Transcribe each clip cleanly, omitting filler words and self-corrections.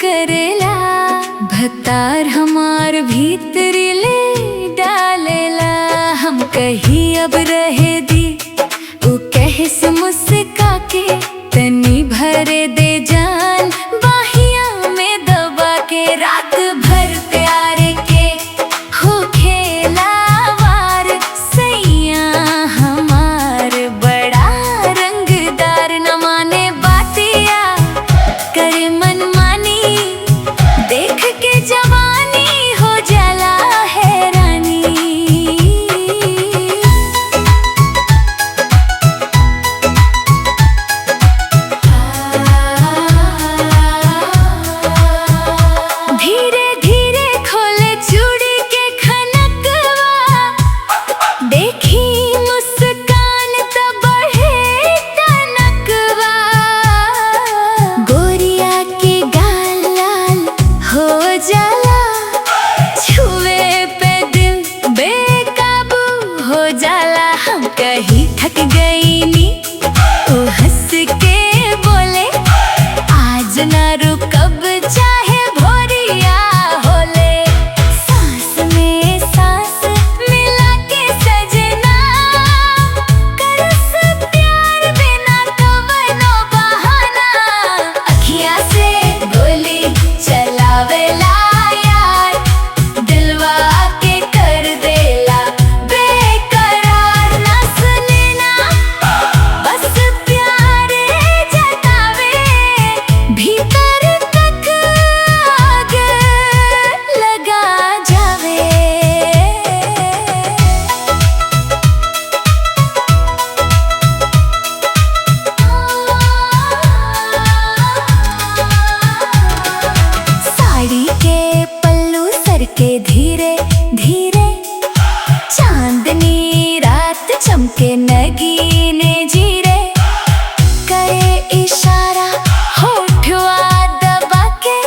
करेला, भतार हमार भीतरी ले डालेला। हम कहीं अब रहे दी उ कहे से मुस्का के, तनी भरे दे जान बाहिया में दबा के। रात भर प्यार के हो खेला वार, सैया हमार बड़ा रंगदार। न माने बातिया करे मनमानी, देख के जवानी हो जाला हैरानी। धीरे धीरे खोले चूड़ी के खनकवा, देखी मुस्कान तो बढ़े टनकवा। गोरिया के गाल लाल हो जाला, छुए पे दिल बेकाबू हो जाला। हम कहीं थक गई नी, वो हंस के बोले आज ना रुकब चाहे भोरिया होले। सांस में सांस मिला के सजना, करस प्यार बिना कवनो बहाना। अखियाँ से गोली चलावेला यार, दिलवा के कर देला बेकरार। ना सुने ना बस प्यार जतावे, भीतर तक आग लगा जावे। साड़ी के पल्लू सर के धीरे धीरे, चांदनी रात चमके नगीने जीरे। करे इशारा होठवा दबा के,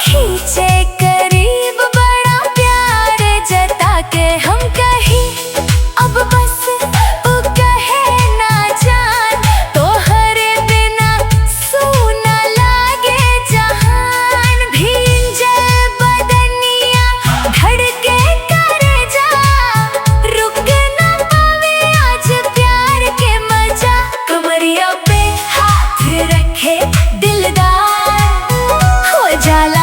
खींचे करीब बड़ा प्यार जता के। हम कहीं अब बस उ कहे ना जान, तो हरे बिना सूना लागे जहान। भींजे बदनिया धड़के करे जा, रुक ना पावे आज प्यार के मजा। कमरिया पे हाथ रखे दिलदार हो जाला